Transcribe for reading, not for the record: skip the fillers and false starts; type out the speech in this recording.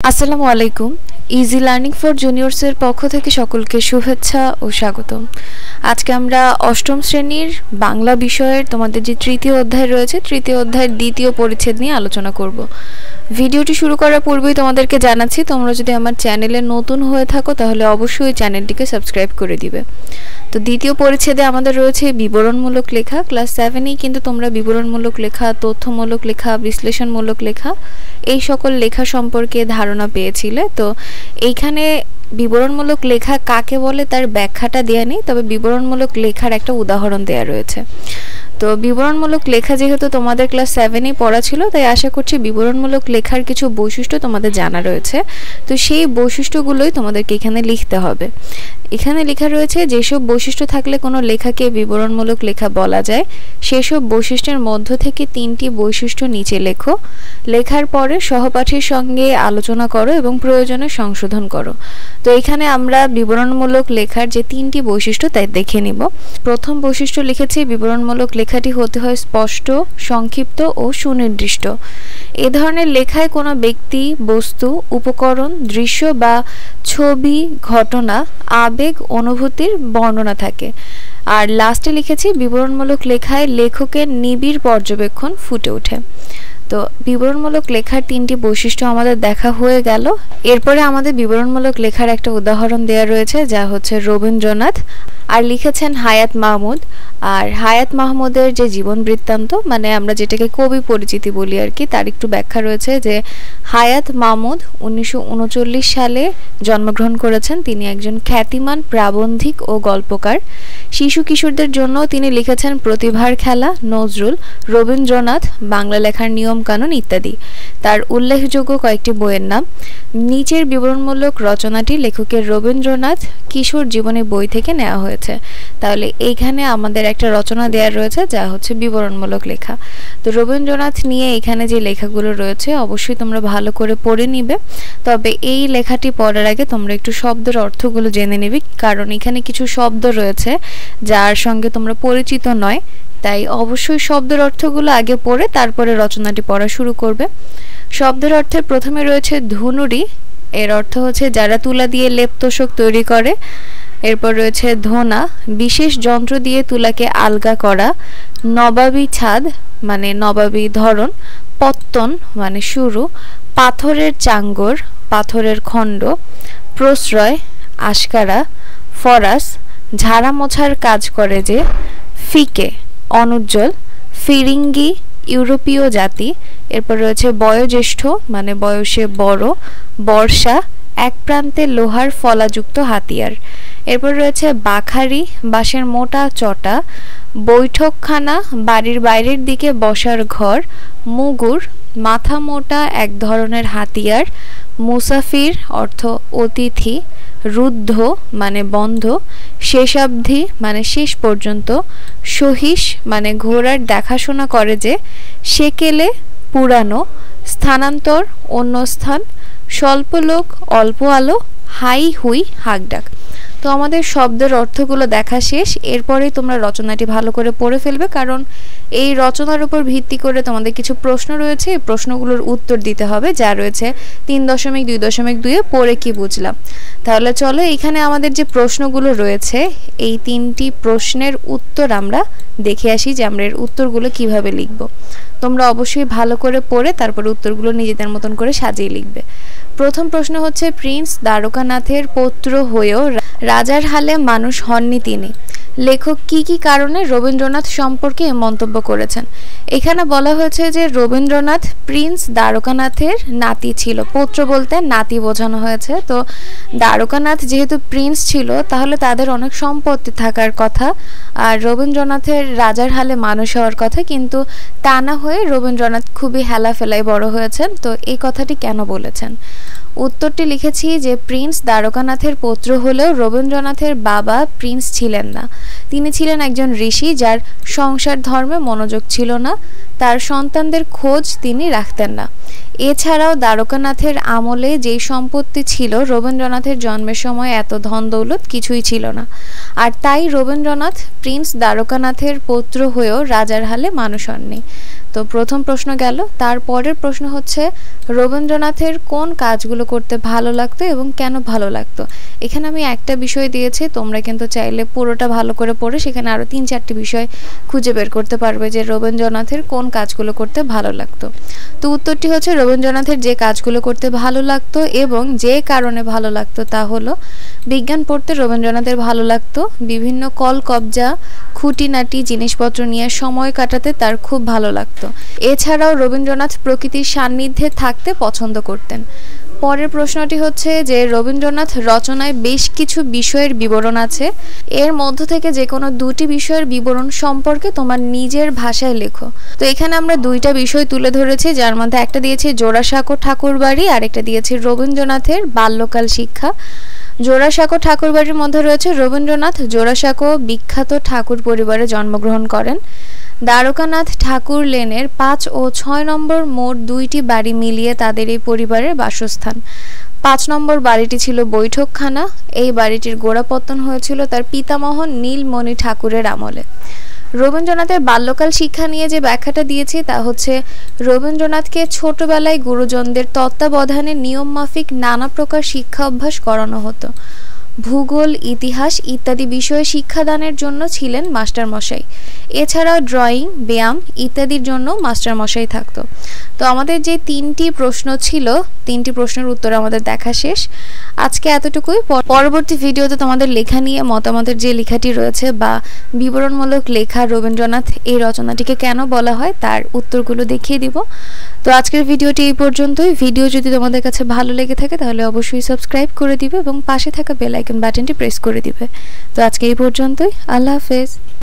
আসসালামু আলাইকুম। Easy learning for জুনিয়র্সের পক্ষ থেকে সকলকে শুভেচ্ছা ও স্বাগতম। আজকে আমরা অষ্টম শ্রেণীর বাংলা বিষয়ের তোমাদের যে তৃতীয় অধ্যায় রয়েছে, তৃতীয় অধ্যায়ের দ্বিতীয় পরিচ্ছেদ নিয়ে আলোচনা করব। ভিডিওটি শুরু করার পূর্বেই তোমাদেরকে জানাচ্ছি, তোমরা যদি আমার চ্যানেলে নতুন হয়ে থাকো তাহলে অবশ্যই চ্যানেলটিকে সাবস্ক্রাইব করে দিবে। তো দ্বিতীয় পরিচ্ছেদে আমাদের রয়েছে বিবরণমূলক লেখা। ক্লাস 7এই কিন্তু তোমরা বিবরণমূলক লেখা, তথ্যমূলক লেখা, বিশ্লেষণমূলক লেখা এই সকল লেখা সম্পর্কে ধারণা পেয়েছিলে। তো এইখানে বিবরণমূলক লেখা কাকে বলে তার ব্যাখ্যাটা দেয়া নেই, তবে বিবরণমূলক লেখার একটা উদাহরণ দেয়া রয়েছে। তো বিবরণমূলক লেখা যেহেতু তোমাদের ক্লাস 7এই পড়া ছিল, তাই আশা করছি বিবরণমূলক লেখার কিছু বৈশিষ্ট্য তোমাদের জানা রয়েছে। তো সেই বৈশিষ্ট্যগুলোই তোমাদেরকে এখানে লিখতে হবে। এখানে লেখা রয়েছে যেসব বৈশিষ্ট্য থাকলে কোনো লেখাকে বিবরণমূলক লেখা বলা যায়, সেসব বৈশিষ্ট্যের মধ্য থেকে 3টি বৈশিষ্ট্য নিচে লেখো। লেখার পরে সহপাঠীর সঙ্গে আলোচনা করো এবং প্রয়োজনে সংশোধন করো। তো এখানে আমরা বিবরণমূলক লেখার যে 3টি বৈশিষ্ট্য তাই দেখে নিব। প্রথম বৈশিষ্ট্য লিখেছি, বিবরণমূলক লেখাটি হতে হয় স্পষ্ট, সংক্ষিপ্ত ও সুনির্দিষ্ট। এ ধরনের লেখায় কোনো ব্যক্তি, বস্তু, উপকরণ, দৃশ্য বা ছবি, ঘটনা, আবেগ, অনুভূতির বর্ণনা থাকে। আর লাস্টে লিখেছি, বিবরণমূলক লেখায় লেখকের নিবিড় পর্যবেক্ষণ ফুটে ওঠে। তো বিবরণমূলক লেখার 3টি বৈশিষ্ট্য আমাদের দেখা হয়ে গেল। এরপরে আমাদের বিবরণমূলক লেখার একটা উদাহরণ দেওয়া রয়েছে, যা হচ্ছে রবীন্দ্রনাথ, আর লিখেছেন হায়াত মাহমুদ। আর হায়াত মাহমুদের যে জীবন বৃত্তান্ত, মানে আমরা যেটাকে কবি পরিচিতি বলি আর কি, তার একটু ব্যাখ্যা রয়েছে যে হায়াত মাহমুদ 1939 সালে জন্মগ্রহণ করেছেন। তিনি একজন খ্যাতিমান প্রাবন্ধিক ও গল্পকার। শিশু কিশোরদের জন্য তিনি লিখেছেন প্রতিভার খেলা, নজরুল, রবীন্দ্রনাথ, বাংলা লেখার নিয়ম কানুন ইত্যাদি। তার উল্লেখযোগ্য কয়েকটি বইয়ের নাম। নিচের বিবরণমূলক রচনাটি লেখকের রবীন্দ্রনাথ কিশোর জীবনী বই থেকে নেওয়া হয়েছে। তাহলে এইখানে আমাদের একটা রচনা দেওয়া রয়েছে, যা হচ্ছে বিবরণমূলক লেখা। তো রবীন্দ্রনাথ নিয়ে এখানে যে লেখাগুলো রয়েছে অবশ্যই তোমরা ভালো করে পড়ে নিবে। তবে এই লেখাটি পড়ার আগে তোমরা একটু শব্দের অর্থগুলো জেনে নিবে, কারণ এখানে কিছু শব্দ রয়েছে যার সঙ্গে তোমরা পরিচিত নয়। তাই অবশ্যই শব্দের অর্থগুলো আগে পড়ে তারপরে রচনাটি পড়া শুরু করবে। শব্দের অর্থের প্রথমে রয়েছে ধুনুরি। এর অর্থ হচ্ছে যারা তুলা দিয়ে লেপ তোষক তৈরি করে। এরপর রয়েছে ধোনা, বিশেষ যন্ত্র দিয়ে তুলাকে আলগা করা। নবাবী ছাদ মানে নবাবী ধরন। পত্তন মানে শুরু। পাথরের চাঙ্গর, পাথরের খণ্ড। প্রশ্রয়, আশকারা। ফরাস, ঝাড়া মোছার কাজ করে যে। ফিকে, অনুজ্জ্বল। ফিরিঙ্গি, ইউরোপীয় জাতি। এরপর রয়েছে বয়োজ্যেষ্ঠ মানে বয়সে বড়। বর্ষা, এক প্রান্তে লোহার ফলাযুক্ত হাতিয়ার। এরপর রয়েছে বাখারি, বাঁশের মোটা চটা। বৈঠকখানা, বাড়ির বাইরের দিকে বসার ঘর। মুগুর, মাথা মোটা এক ধরনের হাতিয়ার। মুসাফির অর্থ অতিথি। রুদ্ধ মানে বন্ধ। শেষাবধি মানে শেষ পর্যন্ত। সহিস মানে ঘোড়ার দেখাশোনা করে যে। সেকেলে, পুরানো। স্থানান্তর, অন্য স্থান। স্বল্পলোক, অল্প আলো। হাই হুই, হাঁকডাক। তো আমাদের শব্দের অর্থগুলো দেখা শেষ। এরপরেই তোমরা রচনাটি ভালো করে পড়ে ফেলবে, কারণ এই রচনার উপর ভিত্তি করে তোমাদের কিছু প্রশ্ন রয়েছে। এই প্রশ্নগুলোর উত্তর দিতে হবে, যা রয়েছে 3.2.2-এ পড়ে কি বুঝলাম। তাহলে চলো এখানে আমাদের যে প্রশ্নগুলো রয়েছে, এই 3টি প্রশ্নের উত্তর আমরা দেখে আসি যে আমরা এর উত্তরগুলো কিভাবে লিখব। তোমরা অবশ্যই ভালো করে পড়ে তারপর উত্তরগুলো নিজেদের মতন করে সাজিয়ে লিখবে। প্রথম প্রশ্ন হচ্ছে, প্রিন্স দ্বারকানাথের পৌত্র হয়েও রাজার হালে মানুষ হননি তিনি। লেখক কি কি কারণে রবীন্দ্রনাথ সম্পর্কে মন্তব্য করেছেন? এখানে বলা হয়েছে যে রবীন্দ্রনাথ প্রিন্স দ্বারকানাথের নাতি ছিল। পৌত্র বলতে নাতি বোঝানো হয়েছে। তো দ্বারকানাথ যেহেতু প্রিন্স ছিল, তাহলে তাদের অনেক সম্পত্তি থাকার কথা, আর রবীন্দ্রনাথের রাজার হালে মানুষ হওয়ার কথা, কিন্তু তা না হয়ে রবীন্দ্রনাথ খুবই হেলাফেলায় বড় হয়েছেন। তো এই কথাটি কেন বলেছেন? উত্তরটি লিখেছি যে প্রিন্স দ্বারকানাথের পৌত্র হলেও রবীন্দ্রনাথের বাবা প্রিন্স ছিলেন না। তিনি ছিলেন একজন ঋষি, যার সংসার ধর্মে মনোযোগ ছিল না। তার সন্তানদের খোঁজ তিনি রাখতেন না। এছাড়াও দ্বারকানাথের আমলে যেই সম্পত্তি ছিল, রবীন্দ্রনাথের জন্মের সময় এত ধন দৌলত কিছুই ছিল না। আর তাই রবীন্দ্রনাথ প্রিন্স দ্বারকানাথের পৌত্র হয়েও রাজার হালে মানুষ হননি। তো প্রথম প্রশ্ন গেল। তারপরের প্রশ্ন হচ্ছে রবীন্দ্রনাথের কোন কাজগুলো করতে ভালো লাগতো এবং কেন ভালো লাগতো। এখানে আমি একটা বিষয় দিয়েছি, তোমরা কিন্তু চাইলে পুরোটা ভালো করে পড়ে সেখানে আরও 3-4টি বিষয় খুঁজে বের করতে পারবে যে রবীন্দ্রনাথের কোন কাজগুলো করতে ভালো লাগতো। তো উত্তরটি হচ্ছে রবীন্দ্রনাথের যে কাজগুলো করতে ভালো লাগতো এবং যে কারণে ভালো লাগতো তা হলো বিজ্ঞান পড়তে রবীন্দ্রনাথের ভালো লাগতো, বিভিন্ন কলকবজা খুঁটিনাটি জিনিসপত্র নিয়ে সময় কাটাতে তার খুব ভালো লাগতো। এছাড়াও রবীন্দ্রনাথ প্রকৃতির সান্নিধ্যে থাকতে পছন্দ করতেন। পরের প্রশ্নটি হচ্ছে যে রবীন্দ্রনাথ রচনায় বেশ কিছু বিষয়ের বিবরণ আছে, এর মধ্য থেকে যে কোনো দুটি বিষয়ের বিবরণ সম্পর্কে তোমার নিজের ভাষায় লেখো। তো এখানে আমরা দুইটা বিষয় তুলে ধরেছি, যার মধ্যে একটা দিয়েছি জোড়াসাঁকো ঠাকুরবাড়ি আর একটা দিয়েছি রবীন্দ্রনাথের বাল্যকাল শিক্ষা। জোড়াসাঁকো ঠাকুরবাড়ির মধ্যে রয়েছে রবীন্দ্রনাথ জোড়াসাঁকো বিখ্যাত ঠাকুর পরিবারে জন্মগ্রহণ করেন। দ্বারকানাথ ঠাকুর লেনের 5 ও 6 নম্বর মোট 2টি বাড়ি মিলিয়ে তাদের এই পরিবারের বাসস্থান। 5 নম্বর বাড়িটি ছিল বৈঠকখানা। এই বাড়িটির গোড়াপত্তন হয়েছিল তার পিতামহ নীলমণি ঠাকুরের আমলে। রবীন্দ্রনাথের বাল্যকাল শিক্ষা নিয়ে যে ব্যাখ্যাটা দিয়েছি তা হচ্ছে রবীন্দ্রনাথকে ছোটবেলায় গুরুজনদের তত্ত্বাবধানে নিয়মমাফিক নানা প্রকার শিক্ষা অভ্যাস করানো হতো। ভূগোল, ইতিহাস ইত্যাদি বিষয়ে শিক্ষাদানের জন্য ছিলেন মাস্টারমশাই। এছাড়াও ড্রয়িং, ব্যায়াম ইত্যাদির জন্য মাস্টারমশাই থাকতো। তো আমাদের যে 3টি প্রশ্ন ছিল, 3টি প্রশ্নের উত্তর আমাদের দেখা শেষ। আজকে এতটুকুই। পরবর্তী ভিডিওতে তোমাদের লেখা নিয়ে মতামতের যে লেখাটি রয়েছে বা বিবরণমূলক লেখা রবীন্দ্রনাথ এই রচনাটিকে কেন বলা হয় তার উত্তরগুলো দেখিয়ে দিব। তো আজকের ভিডিওটি এই পর্যন্তই। ভিডিও যদি তোমাদের কাছে ভালো লেগে থাকে তাহলে অবশ্যই সাবস্ক্রাইব করে দিবে এবং পাশে থাকা বেল আইকন বাটনটি প্রেস করে দিবে। তো আজকে এই পর্যন্তই। আল্লাহ হাফেজ।